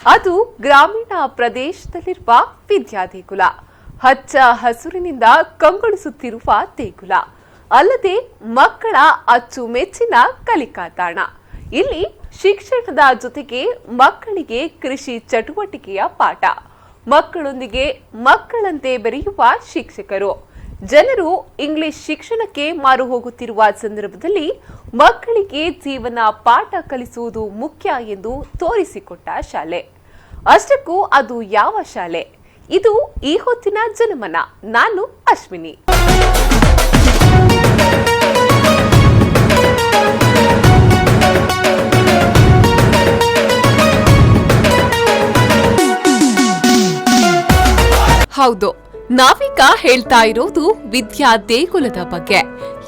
ಅದು ಗ್ರಾಮೀಣ ಪ್ರದೇಶದಲ್ಲಿರುವ ವಿದ್ಯಾದೇಗುಲ. ಹಚ್ಚ ಹಸುರಿನಿಂದ ಕಂಗೊಳಿಸುತ್ತಿರುವ ದೇಗುಲ ಅಲ್ಲದೆ ಮಕ್ಕಳ ಅಚ್ಚುಮೆಚ್ಚಿನ ಕಲಿಕಾ ತಾಣ. ಇಲ್ಲಿ ಶಿಕ್ಷಣದ ಜೊತೆಗೆ ಮಕ್ಕಳಿಗೆ ಕೃಷಿ ಚಟುವಟಿಕೆಯ ಪಾಠ, ಮಕ್ಕಳೊಂದಿಗೆ ಮಕ್ಕಳಂತೆ ಬೆರೆಯುವ ಶಿಕ್ಷಕರು. ಜನರು ಇಂಗ್ಲಿಷ್ ಶಿಕ್ಷಣಕ್ಕೆ ಮಾರು ಹೋಗುತ್ತಿರುವ ಸಂದರ್ಭದಲ್ಲಿ ಮಕ್ಕಳಿಗೆ ಜೀವನ ಪಾಠ ಕಲಿಸುವುದು ಮುಖ್ಯ ಎಂದು ತೋರಿಸಿಕೊಟ್ಟ ಶಾಲೆ. ಅಷ್ಟಕ್ಕೂ ಅದು ಯಾವ ಶಾಲೆ? ಇದು ಈ ಹೊತ್ತಿನ ಜನಮನ. ನಾನು ಅಶ್ವಿನಿ. ಹೌದು, ನಾವೀಗ ಹೇಳ್ತಾ ಇರೋದು ವಿದ್ಯಾ ದೇಗುಲದ ಬಗ್ಗೆ.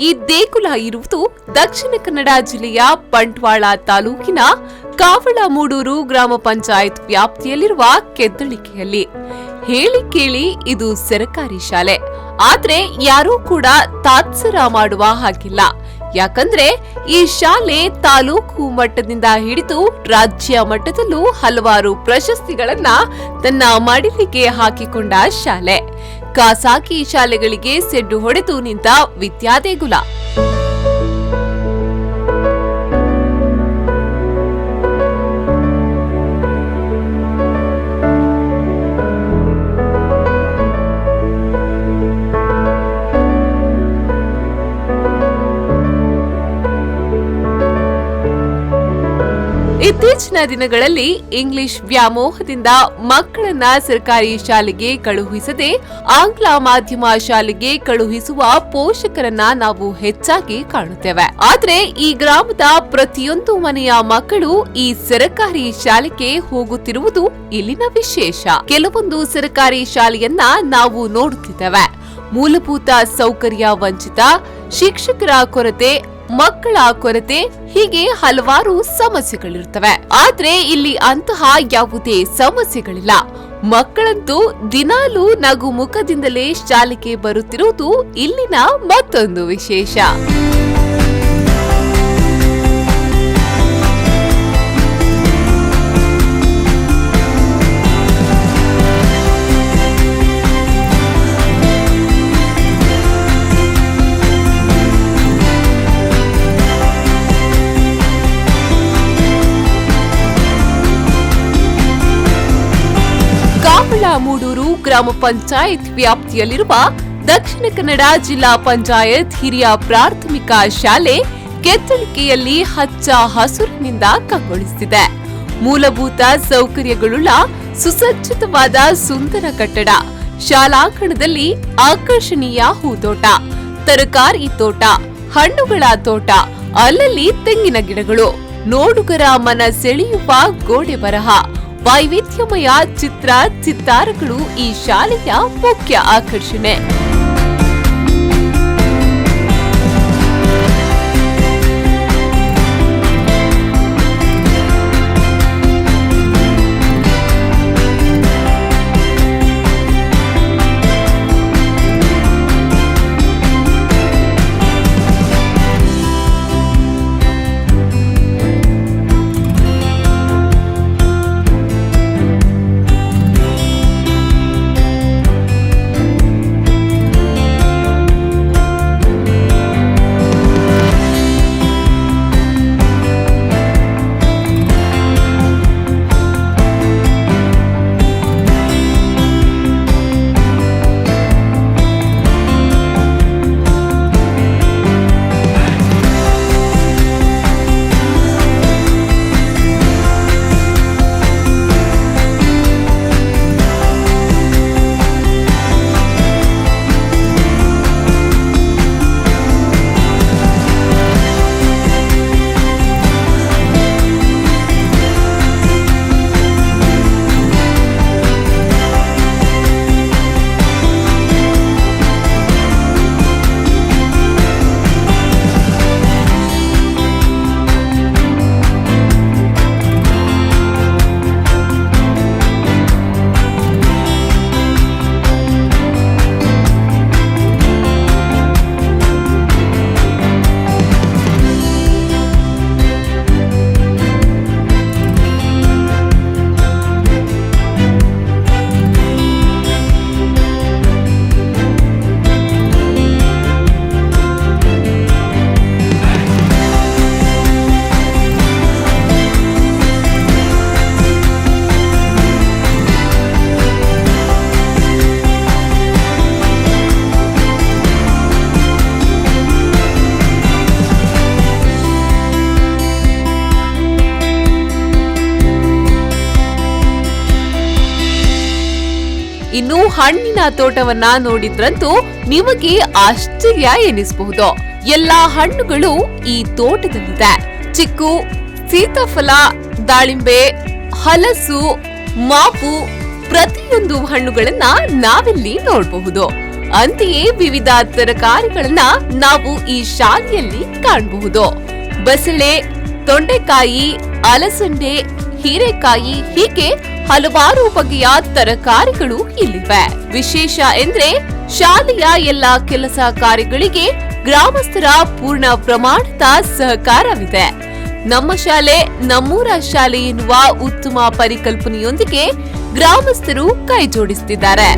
ಈ ದೇಗುಲ ಇರುವುದು ದಕ್ಷಿಣ ಕನ್ನಡ ಜಿಲ್ಲೆಯ ಬಂಟ್ವಾಳ ತಾಲೂಕಿನ ಕಾವಳಮೂಡೂರು ಗ್ರಾಮ ಪಂಚಾಯತ್ ವ್ಯಾಪ್ತಿಯಲ್ಲಿರುವ ಕೆದ್ದಳಿಕೆಯಲ್ಲಿ. ಹೇಳಿ ಕೇಳಿ ಇದು ಸರಕಾರಿ ಶಾಲೆ, ಆದ್ರೆ ಯಾರೂ ಕೂಡ ತಾತ್ಸರ ಮಾಡುವ ಹಾಗಿಲ್ಲ. ಯಾಕಂದ್ರೆ ಈ ಶಾಲೆ ತಾಲೂಕು ಮಟ್ಟದಿಂದ ಹಿಡಿದು ರಾಜ್ಯ ಮಟ್ಟದಲ್ಲೂ ಹಲವಾರು ಪ್ರಶಸ್ತಿಗಳನ್ನ ತನ್ನ ಮಡಿಲಿಗೆ ಹಾಕಿಕೊಂಡ ಶಾಲೆ. ಖಾಸಗಿ ಶಾಲೆಗಳಿಗೆ ಸೆಡ್ಡು ಹೊಡೆದು ನಿಂತ ವಿದ್ಯಾದೇಗುಲ. ಇತ್ತೀಚಿನ ದಿನಗಳಲ್ಲಿ ಇಂಗ್ಲಿಷ್ ವ್ಯಾಮೋಹದಿಂದ ಮಕ್ಕಳನ್ನ ಸರ್ಕಾರಿ ಶಾಲೆಗೆ ಕಳುಹಿಸದೆ ಆಂಗ್ಲ ಮಾಧ್ಯಮ ಶಾಲೆಗೆ ಕಳುಹಿಸುವ ಪೋಷಕರನ್ನ ನಾವು ಹೆಚ್ಚಾಗಿ ಕಾಣುತ್ತೇವೆ. ಆದ್ರೆ ಈ ಗ್ರಾಮದ ಪ್ರತಿಯೊಂದು ಮನೆಯ ಮಕ್ಕಳು ಈ ಸರ್ಕಾರಿ ಶಾಲೆಗೆ ಹೋಗುತ್ತಿರುವುದು ಇಲ್ಲಿನ ವಿಶೇಷ. ಕೆಲವೊಂದು ಸರ್ಕಾರಿ ಶಾಲೆಯನ್ನ ನಾವು ನೋಡುತ್ತಿದ್ದೇವೆ. ಮೂಲಭೂತ ಸೌಕರ್ಯ ವಂಚಿತ, ಶಿಕ್ಷಕರ ಕೊರತೆ, ಮಕ್ಕಳ ಕೊರತೆ, ಹೀಗೆ ಹಲವಾರು ಸಮಸ್ಯೆಗಳಿರ್ತವೆ. ಆದ್ರೆ ಇಲ್ಲಿ ಅಂತಹ ಯಾವುದೇ ಸಮಸ್ಯೆಗಳಿಲ್ಲ. ಮಕ್ಕಳಂತೂ ದಿನಾಲೂ ನಗು ಮುಖದಿಂದಲೇ ಶಾಲೆಗೆ ಬರುತ್ತಿರುವುದು ಇಲ್ಲಿನ ಮತ್ತೊಂದು ವಿಶೇಷ. ಕಾವಳಮೂಡೂರು ಗ್ರಾಮ ಪಂಚಾಯತ್ ವ್ಯಾಪ್ತಿಯಲ್ಲಿರುವ ದಕ್ಷಿಣ ಕನ್ನಡ ಜಿಲ್ಲಾ ಪಂಚಾಯತ್ ಹಿರಿಯ ಪ್ರಾಥಮಿಕ ಶಾಲೆ ಕೆದ್ದಳಿಕೆಯಲ್ಲಿ ಹಚ್ಚ ಹಸುರಿನಿಂದ ಕಂಗೊಳಿಸಿದೆ. ಮೂಲಭೂತ ಸೌಕರ್ಯಗಳುಳ್ಳ ಸುಸಜ್ಜಿತವಾದ ಸುಂದರ ಕಟ್ಟಡ, ಶಾಲಾಂಗಣದಲ್ಲಿ ಆಕರ್ಷಣೀಯ ಹೂತೋಟ, ತರಕಾರಿ ತೋಟ, ಹಣ್ಣುಗಳ ತೋಟ, ಅಲ್ಲಲ್ಲಿ ತೆಂಗಿನ ಗಿಡಗಳು, ನೋಡುಗರ ಮನ ಸೆಳೆಯುವ ಗೋಡೆ ಬರಹ, ವೈವಿಧ್ಯಮಯ ಚಿತ್ರ ಚಿತ್ತಾರಗಳು ಈ ಶಾಲೆಯ ಮುಖ್ಯ ಆಕರ್ಷಣೆ. ಇನ್ನು ಹಣ್ಣಿನ ತೋಟವನ್ನ ನೋಡಿದ್ರಂತೂ ನಿಮಗೆ ಆಶ್ಚರ್ಯ ಎನಿಸಬಹುದು. ಎಲ್ಲಾ ಹಣ್ಣುಗಳು ಈ ತೋಟದಲ್ಲಿದೆ. ಚಿಕ್ಕು, ಸೀತಾಫಲ, ದಾಳಿಂಬೆ, ಹಲಸು, ಮಾವು ಪ್ರತಿಯೊಂದು ಹಣ್ಣುಗಳನ್ನ ನಾವಿಲ್ಲಿ ನೋಡಬಹುದು. ಅಂತೆಯೇ ವಿವಿಧ ತರಕಾರಿಗಳನ್ನ ನಾವು ಈ ಶಾಲೆಯಲ್ಲಿ ಕಾಣಬಹುದು. ಬಸಳೆ, ತೊಂಡೆಕಾಯಿ, ಅಲಸಂಡೆ, ಹೀರೆಕಾಯಿ ಹೀಗೆ ಹಲವಾರು ಬಗೆಯ ತರಕಾರಿಗಳು ಇಲ್ಲಿವೆ. ವಿಶೇಷ ಎಂದ್ರೆ ಶಾಲೆಯ ಎಲ್ಲಾ ಕೆಲಸ ಕಾರ್ಯಗಳಿಗೆ ಗ್ರಾಮಸ್ಥರ ಪೂರ್ಣ ಪ್ರಮಾಣದ ಸಹಕಾರವಿದೆ. ನಮ್ಮ ಶಾಲೆ ನಮ್ಮೂರ ಶಾಲೆ ಎನ್ನುವ ಉತ್ತಮ ಪರಿಕಲ್ಪನೆಯೊಂದಿಗೆ ಗ್ರಾಮಸ್ಥರು ಕೈ ಜೋಡಿಸುತ್ತಿದ್ದಾರೆ.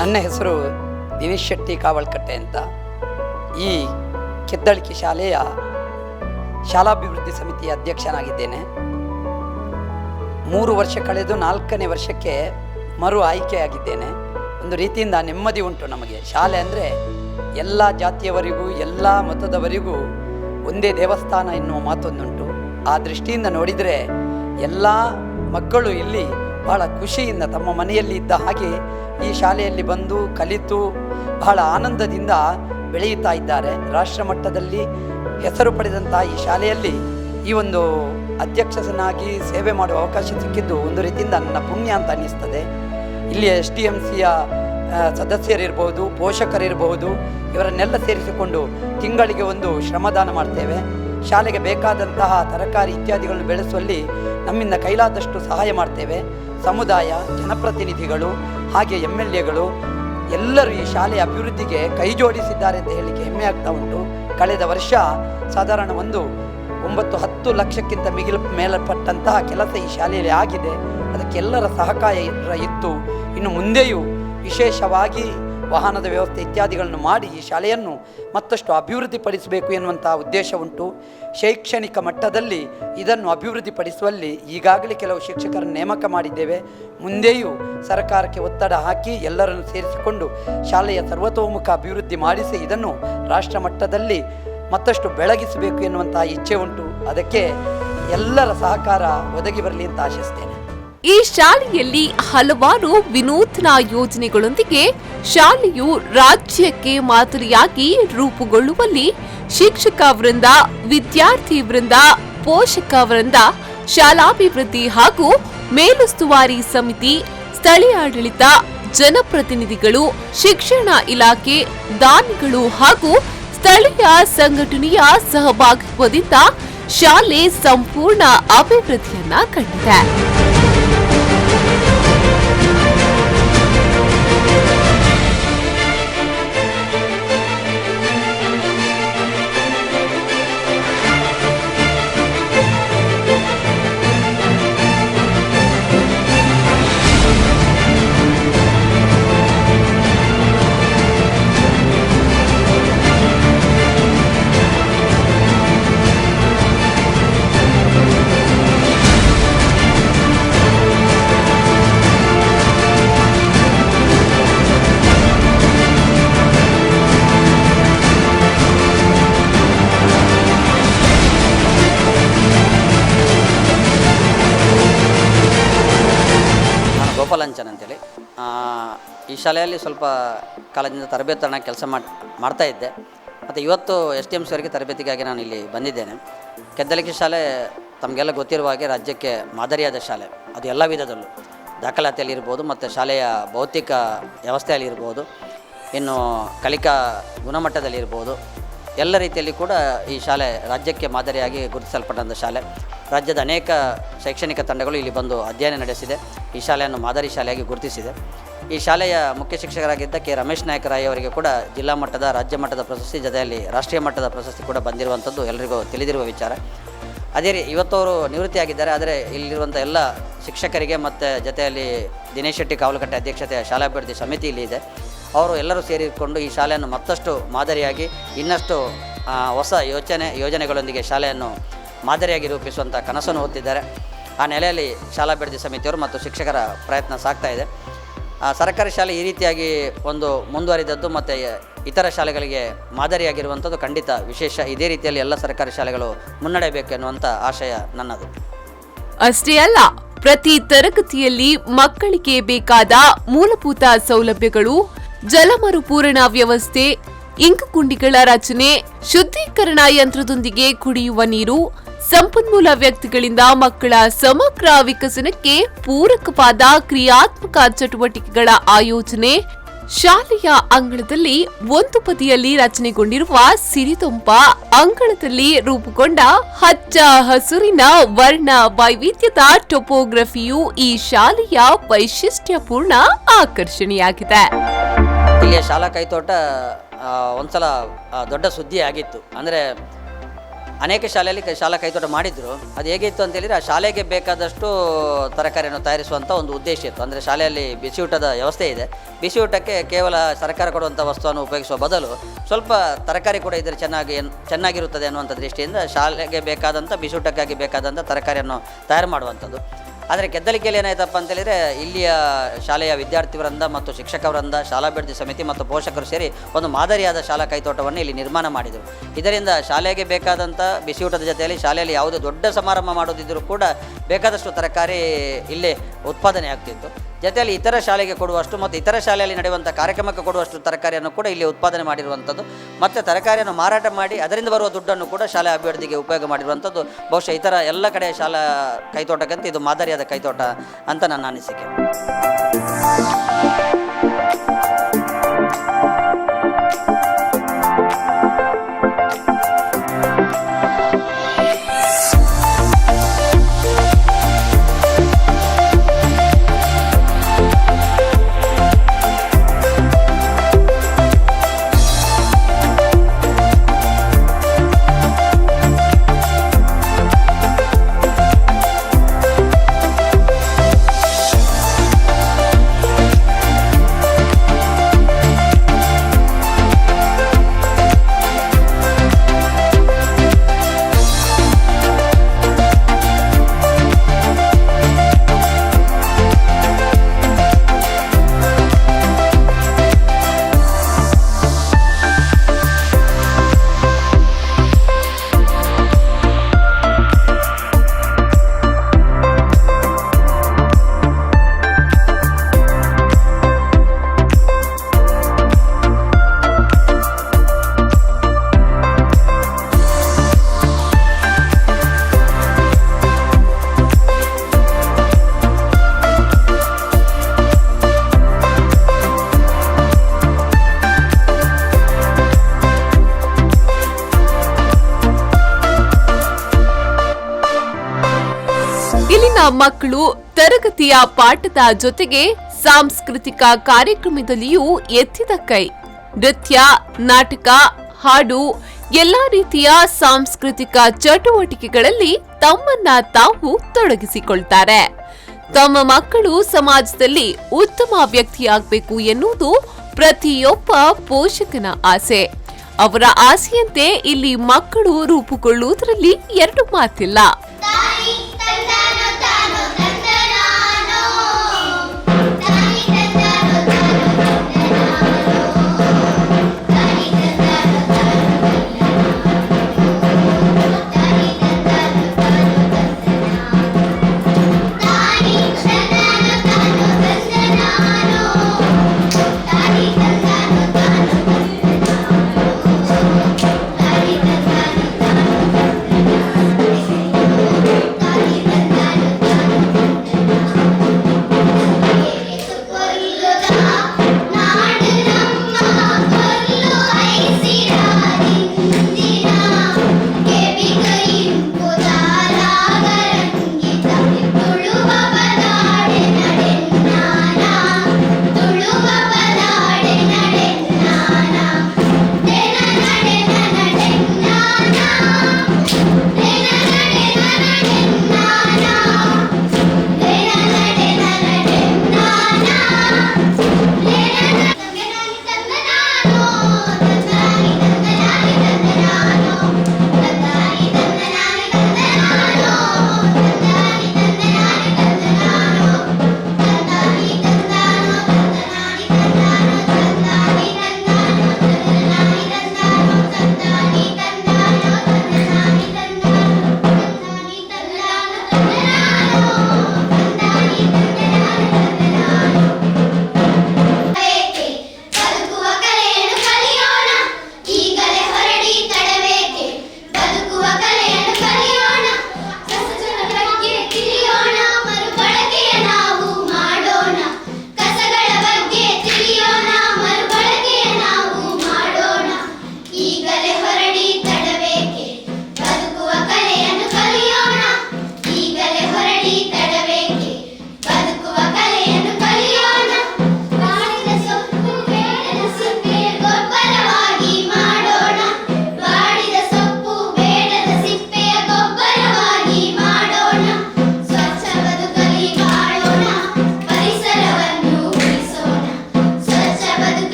ನನ್ನ ಹೆಸರು ದಿನೇಶ್ ಶೆಟ್ಟಿ ಕಾವಳ್ಕಟ್ಟೆ ಅಂತ. ಈ ಕೆದ್ದಳ್ಳಿ ಶಾಲೆಯ ಶಾಲಾಭಿವೃದ್ಧಿ ಸಮಿತಿಯ ಅಧ್ಯಕ್ಷನಾಗಿದ್ದೇನೆ. 3 ವರ್ಷ ಕಳೆದು 4ನೇ ವರ್ಷಕ್ಕೆ ಮರು ಆಯ್ಕೆಯಾಗಿದ್ದೇನೆ. ಒಂದು ರೀತಿಯಿಂದ ನೆಮ್ಮದಿ ಉಂಟು ನಮಗೆ. ಶಾಲೆ ಅಂದರೆ ಎಲ್ಲ ಜಾತಿಯವರಿಗೂ ಎಲ್ಲ ಮತದವರಿಗೂ ಒಂದೇ ದೇವಸ್ಥಾನ ಎನ್ನುವ ಮಾತೊಂದುಂಟು. ಆ ದೃಷ್ಟಿಯಿಂದ ನೋಡಿದರೆ ಎಲ್ಲ ಮಕ್ಕಳು ಇಲ್ಲಿ ಬಹಳ ಖುಷಿಯಿಂದ ತಮ್ಮ ಮನೆಯಲ್ಲಿ ಇದ್ದ ಹಾಗೆ ಈ ಶಾಲೆಯಲ್ಲಿ ಬಂದು ಕಲಿತು ಬಹಳ ಆನಂದದಿಂದ ಬೆಳೆಯುತ್ತಾ ಇದ್ದಾರೆ. ರಾಷ್ಟ್ರ ಮಟ್ಟದಲ್ಲಿ ಹೆಸರು ಪಡೆದಂಥ ಈ ಶಾಲೆಯಲ್ಲಿ ಈ ಒಂದು ಅಧ್ಯಕ್ಷನಾಗಿ ಸೇವೆ ಮಾಡುವ ಅವಕಾಶ ಸಿಕ್ಕಿದ್ದು ಒಂದು ರೀತಿಯಿಂದ ನನ್ನ ಪುಣ್ಯ ಅಂತ ಅನ್ನಿಸ್ತದೆ. ಇಲ್ಲಿ SDMCಯ ಸದಸ್ಯರಿರ್ಬೋದು, ಪೋಷಕರಿರಬಹುದು, ಇವರನ್ನೆಲ್ಲ ಸೇರಿಸಿಕೊಂಡು ತಿಂಗಳಿಗೆ ಒಂದು ಶ್ರಮದಾನ ಮಾಡ್ತೇವೆ. ಶಾಲೆಗೆ ಬೇಕಾದಂತಹ ತರಕಾರಿ ಇತ್ಯಾದಿಗಳನ್ನು ಬೆಳೆಸುವಲ್ಲಿ ನಮ್ಮಿಂದ ಕೈಲಾದಷ್ಟು ಸಹಾಯ ಮಾಡ್ತೇವೆ. ಸಮುದಾಯ, ಜನಪ್ರತಿನಿಧಿಗಳು ಹಾಗೆ MLAಗಳು ಎಲ್ಲರೂ ಈ ಶಾಲೆಯ ಅಭಿವೃದ್ಧಿಗೆ ಕೈ ಜೋಡಿಸಿದ್ದಾರೆ ಅಂತ ಹೇಳಲಿಕ್ಕೆ ಹೆಮ್ಮೆ ಆಗ್ತಾ ಉಂಟು. ಕಳೆದ ವರ್ಷ ಸಾಧಾರಣ ಒಂದು 9-10 ಲಕ್ಷಕ್ಕಿಂತ ಮೇಲ್ಪಟ್ಟಂತಹ ಕೆಲಸ ಈ ಶಾಲೆಯಲ್ಲಿ ಆಗಿದೆ. ಅದಕ್ಕೆಲ್ಲರ ಸಹಕಾರ ಇತ್ತು. ಇನ್ನು ಮುಂದೆಯೂ ವಿಶೇಷವಾಗಿ ವಾಹನದ ವ್ಯವಸ್ಥೆ ಇತ್ಯಾದಿಗಳನ್ನು ಮಾಡಿ ಈ ಶಾಲೆಯನ್ನು ಮತ್ತಷ್ಟು ಅಭಿವೃದ್ಧಿಪಡಿಸಬೇಕು ಎನ್ನುವಂಥ ಉದ್ದೇಶ ಉಂಟು. ಶೈಕ್ಷಣಿಕ ಮಟ್ಟದಲ್ಲಿ ಇದನ್ನು ಅಭಿವೃದ್ಧಿಪಡಿಸುವಲ್ಲಿ ಈಗಾಗಲೇ ಕೆಲವು ಶಿಕ್ಷಕರನ್ನು ನೇಮಕ ಮಾಡಿದ್ದೇವೆ. ಮುಂದೆಯೂ ಸರ್ಕಾರಕ್ಕೆ ಒತ್ತಡ ಹಾಕಿ ಎಲ್ಲರನ್ನು ಸೇರಿಸಿಕೊಂಡು ಶಾಲೆಯ ಸರ್ವತೋಮುಖ ಅಭಿವೃದ್ಧಿ ಮಾಡಿಸಿ ಇದನ್ನು ರಾಷ್ಟ್ರ ಮಟ್ಟದಲ್ಲಿ ಮತ್ತಷ್ಟು ಬೆಳಗಿಸಬೇಕು ಎನ್ನುವಂಥ ಇಚ್ಛೆ ಉಂಟು. ಅದಕ್ಕೆ ಎಲ್ಲರ ಸಹಕಾರ ಒದಗಿ ಬರಲಿ ಅಂತ ಆಶಿಸ್ತೇನೆ. ಈ ಶಾಲೆಯಲ್ಲಿ ಹಲವಾರು ವಿನೂತನ ಯೋಜನೆಗಳೊಂದಿಗೆ ಶಾಲೆಯು ರಾಜ್ಯಕ್ಕೆ ಮಾದರಿಯಾಗಿ ರೂಪುಗೊಳ್ಳುವಲ್ಲಿ ಶಿಕ್ಷಕ ವೃಂದ, ವಿದ್ಯಾರ್ಥಿ ವೃಂದ, ಪೋಷಕ ವೃಂದ, ಶಾಲಾಭಿವೃದ್ಧಿ ಹಾಗೂ ಮೇಲುಸ್ತುವಾರಿ ಸಮಿತಿ, ಸ್ಥಳೀಯ ಆಡಳಿತ, ಜನಪ್ರತಿನಿಧಿಗಳು, ಶಿಕ್ಷಣ ಇಲಾಖೆ, ದಾನಿಗಳು ಹಾಗೂ ಸ್ಥಳೀಯ ಸಂಘಟನೆಯ ಸಹಭಾಗಿತ್ವದಿಂದ ಶಾಲೆ ಸಂಪೂರ್ಣ ಅಭಿವೃದ್ಧಿಯನ್ನ ಕಂಡಿದೆ. ಶಾಲೆಯಲ್ಲಿ ಸ್ವಲ್ಪ ಕಾಲದಿಂದ ತರಬೇತನ ಕೆಲಸ ಮಾಡ್ತಾ ಇದ್ದೆ. ಮತ್ತು ಇವತ್ತು STMC ಅವರಿಗೆ ತರಬೇತಿಗಾಗಿ ನಾನು ಇಲ್ಲಿ ಬಂದಿದ್ದೇನೆ. ಕೆದ್ದಲಿಕೆ ಶಾಲೆ ತಮಗೆಲ್ಲ ಗೊತ್ತಿರುವ ಹಾಗೆ ರಾಜ್ಯಕ್ಕೆ ಮಾದರಿಯಾದ ಶಾಲೆ. ಅದು ಎಲ್ಲ ವಿಧದಲ್ಲೂ ದಾಖಲಾತಿಯಲ್ಲಿರ್ಬೋದು ಮತ್ತು ಶಾಲೆಯ ಭೌತಿಕ ವ್ಯವಸ್ಥೆಯಲ್ಲಿರ್ಬೋದು, ಇನ್ನು ಕಲಿಕಾ ಗುಣಮಟ್ಟದಲ್ಲಿರ್ಬೋದು, ಎಲ್ಲ ರೀತಿಯಲ್ಲಿ ಕೂಡ ಈ ಶಾಲೆ ರಾಜ್ಯಕ್ಕೆ ಮಾದರಿಯಾಗಿ ಗುರುತಿಸಲ್ಪಟ್ಟಂಥ ಶಾಲೆ. ರಾಜ್ಯದ ಅನೇಕ ಶೈಕ್ಷಣಿಕ ತಂಡಗಳು ಇಲ್ಲಿ ಬಂದು ಅಧ್ಯಯನ ನಡೆಸಿದೆ. ಈ ಶಾಲೆಯನ್ನು ಮಾದರಿ ಶಾಲೆಯಾಗಿ ಗುರುತಿಸಿದೆ. ಈ ಶಾಲೆಯ ಮುಖ್ಯ ಶಿಕ್ಷಕರಾಗಿದ್ದ ಕೆ ರಮೇಶ್ ನಾಯಕ ರಾಯ್ ಅವರಿಗೆ ಕೂಡ ಜಿಲ್ಲಾ ಮಟ್ಟದ, ರಾಜ್ಯ ಮಟ್ಟದ ಪ್ರಶಸ್ತಿ, ಜೊತೆಯಲ್ಲಿ ರಾಷ್ಟ್ರೀಯ ಮಟ್ಟದ ಪ್ರಶಸ್ತಿ ಕೂಡ ಬಂದಿರುವಂಥದ್ದು ಎಲ್ಲರಿಗೂ ತಿಳಿದಿರುವ ವಿಚಾರ. ಅದೇ ಇವತ್ತವರು ನಿವೃತ್ತಿಯಾಗಿದ್ದಾರೆ. ಆದರೆ ಇಲ್ಲಿರುವಂಥ ಎಲ್ಲ ಶಿಕ್ಷಕರಿಗೆ ಮತ್ತು ಜೊತೆಯಲ್ಲಿ ದಿನೇಶ್ ಶೆಟ್ಟಿ ಕಾವಲುಕಟ್ಟೆ ಅಧ್ಯಕ್ಷತೆಯ ಶಾಲಾಭಿವೃದ್ಧಿ ಸಮಿತಿ ಇಲ್ಲಿ ಇದೆ. ಅವರು ಎಲ್ಲರೂ ಸೇರಿಕೊಂಡು ಈ ಶಾಲೆಯನ್ನು ಮತ್ತಷ್ಟು ಮಾದರಿಯಾಗಿ ಇನ್ನಷ್ಟು ಹೊಸ ಯೋಜನೆಗಳೊಂದಿಗೆ ಶಾಲೆಯನ್ನು ಮಾದರಿಯಾಗಿ ರೂಪಿಸುವಂಥ ಕನಸನ್ನು ಹೊತ್ತಿದ್ದಾರೆ. ಆ ನೆಲೆಯಲ್ಲಿ ಶಾಲಾಭಿವೃದ್ಧಿ ಸಮಿತಿಯವರು ಮತ್ತು ಶಿಕ್ಷಕರ ಪ್ರಯತ್ನ ಸಾಗ್ತಾ ಇದೆ. ಸರ್ಕಾರಿ ಶಾಲೆ ಈ ರೀತಿಯಾಗಿ ಒಂದು ಮುಂದುವರಿದದ್ದು ಮತ್ತು ಇತರ ಶಾಲೆಗಳಿಗೆ ಮಾದರಿಯಾಗಿರುವಂಥದ್ದು ಖಂಡಿತ ವಿಶೇಷ. ಇದೇ ರೀತಿಯಲ್ಲಿ ಎಲ್ಲ ಸರ್ಕಾರಿ ಶಾಲೆಗಳು ಮುನ್ನಡೆಯಬೇಕು ಎನ್ನುವಂಥ ಆಶಯ ನನ್ನದು. ಅಷ್ಟೇ ಅಲ್ಲ, ಪ್ರತಿ ತರಗತಿಯಲ್ಲಿ ಮಕ್ಕಳಿಗೆ ಬೇಕಾದ ಮೂಲಭೂತ ಸೌಲಭ್ಯಗಳು, ಜಲ ಮರುಪೂರಣ ವ್ಯವಸ್ಥೆ, ಇಂಕುಗುಂಡಿಗಳ ರಚನೆ, ಶುದ್ಧೀಕರಣ ಯಂತ್ರದೊಂದಿಗೆ ಕುಡಿಯುವ ನೀರು, ಸಂಪನ್ಮೂಲ ವ್ಯಕ್ತಿಗಳಿಂದ ಮಕ್ಕಳ ಸಮಗ್ರ ವಿಕಸನಕ್ಕೆ ಪೂರಕವಾದ ಕ್ರಿಯಾತ್ಮಕ ಚಟುವಟಿಕೆಗಳ ಆಯೋಜನೆ, ಶಾಲೆಯ ಅಂಗಳದಲ್ಲಿ ಒಂದು ಬದಿಯಲ್ಲಿ ರಚನೆಗೊಂಡಿರುವ ಸಿರಿತೊಂಪ ಅಂಗಳದಲ್ಲಿ ರೂಪುಗೊಂಡ ಹಚ್ಚ ಹಸುರಿನ ವರ್ಣ ವೈವಿಧ್ಯದ ಟೊಪೋಗ್ರಫಿಯು ಈ ಶಾಲೆಯ ವೈಶಿಷ್ಟ್ಯಪೂರ್ಣ ಆಕರ್ಷಣೆಯಾಗಿದೆ. ಇಲ್ಲಿಯ ಶಾಲಾ ಕೈತೋಟ ಒಂದ್ಸಲ ದೊಡ್ಡ ಸುದ್ದಿ ಆಗಿತ್ತು. ಅಂದರೆ ಅನೇಕ ಶಾಲೆಯಲ್ಲಿ ಶಾಲಾ ಕೈತೋಟ ಮಾಡಿದ್ರು. ಅದು ಹೇಗಿತ್ತು ಅಂತೇಳಿದರೆ, ಆ ಶಾಲೆಗೆ ಬೇಕಾದಷ್ಟು ತರಕಾರಿಯನ್ನು ತಯಾರಿಸುವಂಥ ಒಂದು ಉದ್ದೇಶ ಇತ್ತು. ಅಂದರೆ ಶಾಲೆಯಲ್ಲಿ ಬಿಸಿಯೂಟದ ವ್ಯವಸ್ಥೆ ಇದೆ. ಬಿಸಿಯೂಟಕ್ಕೆ ಕೇವಲ ಸರ್ಕಾರ ಕೊಡುವಂಥ ವಸ್ತುವನ್ನು ಉಪಯೋಗಿಸುವ ಬದಲು ಸ್ವಲ್ಪ ತರಕಾರಿ ಕೂಡ ಇದ್ದರೆ ಚೆನ್ನಾಗಿರುತ್ತದೆ ಅನ್ನುವಂಥ ದೃಷ್ಟಿಯಿಂದ ಶಾಲೆಗೆ ಬೇಕಾದಂಥ ಬಿಸಿಯೂಟಕ್ಕಾಗಿ ಬೇಕಾದಂಥ ತರಕಾರಿಯನ್ನು ತಯಾರು ಮಾಡುವಂಥದ್ದು. ಆದರೆ ಕೆದ್ದಲಿಕೆಯಲ್ಲಿ ಏನಾಯ್ತಪ್ಪ ಅಂತೇಳಿದರೆ, ಇಲ್ಲಿಯ ಶಾಲೆಯ ವಿದ್ಯಾರ್ಥಿ ವೃಂದ ಮತ್ತು ಶಿಕ್ಷಕ ವೃಂದ, ಶಾಲಾಭಿವೃದ್ಧಿ ಸಮಿತಿ ಮತ್ತು ಪೋಷಕರು ಸೇರಿ ಒಂದು ಮಾದರಿಯಾದ ಶಾಲಾ ಕೈತೋಟವನ್ನು ಇಲ್ಲಿ ನಿರ್ಮಾಣ ಮಾಡಿದರು. ಇದರಿಂದ ಶಾಲೆಗೆ ಬೇಕಾದಂಥ ಬಿಸಿಯೂಟದ ಜೊತೆಯಲ್ಲಿ ಶಾಲೆಯಲ್ಲಿ ಯಾವುದೇ ದೊಡ್ಡ ಸಮಾರಂಭ ಮಾಡೋದಿದ್ದರೂ ಕೂಡ ಬೇಕಾದಷ್ಟು ತರಕಾರಿ ಇಲ್ಲೇ ಉತ್ಪಾದನೆ ಆಗ್ತಿತ್ತು. ಜೊತೆಯಲ್ಲಿ ಇತರ ಶಾಲೆಗೆ ಕೊಡುವಷ್ಟು ಮತ್ತು ಇತರ ಶಾಲೆಯಲ್ಲಿ ನಡೆಯುವಂಥ ಕಾರ್ಯಕ್ರಮಕ್ಕೆ ಕೊಡುವಷ್ಟು ತರಕಾರಿಯನ್ನು ಕೂಡ ಇಲ್ಲಿ ಉತ್ಪಾದನೆ ಮಾಡಿರುವಂಥದ್ದು. ಮತ್ತು ತರಕಾರಿಯನ್ನು ಮಾರಾಟ ಮಾಡಿ ಅದರಿಂದ ಬರುವ ದುಡ್ಡನ್ನು ಕೂಡ ಶಾಲೆ ಅಭಿವೃದ್ಧಿಗೆ ಉಪಯೋಗ ಮಾಡಿರುವಂಥದ್ದು ಬಹುಶಃ ಇತರ ಎಲ್ಲ ಕಡೆ ಶಾಲಾ ಕೈತೋಟಕ್ಕಂತ ಇದು ಮಾದರಿಯಾದ ಕೈತೋಟ ಅಂತ ನನ್ನ ಅನಿಸಿಕೆ. ಇಲ್ಲಿನ ಮಕ್ಕಳು ತರಗತಿಯ ಪಾಠದ ಜೊತೆಗೆ ಸಾಂಸ್ಕೃತಿಕ ಕಾರ್ಯಕ್ರಮದಲ್ಲಿಯೂ ಎತ್ತಿದ ಕೈ. ನೃತ್ಯ, ನಾಟಕ, ಹಾಡು, ಎಲ್ಲಾ ರೀತಿಯ ಸಾಂಸ್ಕೃತಿಕ ಚಟುವಟಿಕೆಗಳಲ್ಲಿ ತಮ್ಮನ್ನ ತಾವು ತೊಡಗಿಸಿಕೊಳ್ತಾರೆ. ತಮ್ಮ ಮಕ್ಕಳು ಸಮಾಜದಲ್ಲಿ ಉತ್ತಮ ವ್ಯಕ್ತಿಯಾಗಬೇಕು ಎನ್ನುವುದು ಪ್ರತಿಯೊಬ್ಬ ಪೋಷಕನ ಆಸೆ. ಅವರ ಆಸೆಯಂತೆ ಇಲ್ಲಿ ಮಕ್ಕಳು ರೂಪುಗೊಳ್ಳುವುದರಲ್ಲಿ ಎರಡು ಮಾತಿಲ್ಲ.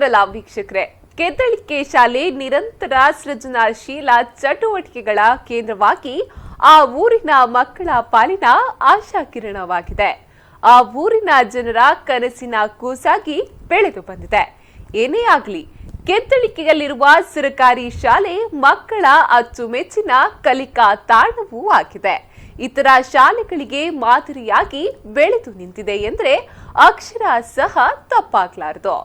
ಕೇಳಿದ್ರಲ್ಲ ವೀಕ್ಷಕರೇ, ಕೆದ್ದಳಿಕೆ ಶಾಲೆ ನಿರಂತರ ಸೃಜನಶೀಲ ಚಟುವಟಿಕೆಗಳ ಕೇಂದ್ರವಾಗಿ ಆ ಊರಿನ ಮಕ್ಕಳ ಪಾಲಿನ ಆಶಾಕಿರಣವಾಗಿದೆ. ಆ ಊರಿನ ಜನರ ಕನಸಿನ ಕೂಸಾಗಿ ಬೆಳೆದು ಬಂದಿದೆ. ಏನೇ ಆಗಲಿ, ಕೆದ್ದಳಿಕೆಯಲ್ಲಿರುವ ಸರ್ಕಾರಿ ಶಾಲೆ ಮಕ್ಕಳ ಅಚ್ಚುಮೆಚ್ಚಿನ ಕಲಿಕಾ ತಾಣವೂ ಆಗಿದೆ. ಇತರ ಶಾಲೆಗಳಿಗೆ ಮಾದರಿಯಾಗಿ ಬೆಳೆದು ನಿಂತಿದೆ ಎಂದ್ರೆ ಅಕ್ಷರ ಸಹ ತಪ್ಪಾಗಲಾರದು.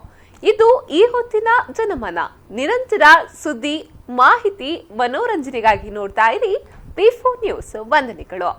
ಇದು ಈ ಹೊತ್ತಿನ ಜನಮನ. ನಿರಂತರ ಸುದ್ದಿ, ಮಾಹಿತಿ, ಮನೋರಂಜನೆಗಾಗಿ ನೋಡ್ತಾ ಇರಿ P4 ನ್ಯೂಸ್. ವಂದನೆಗಳು.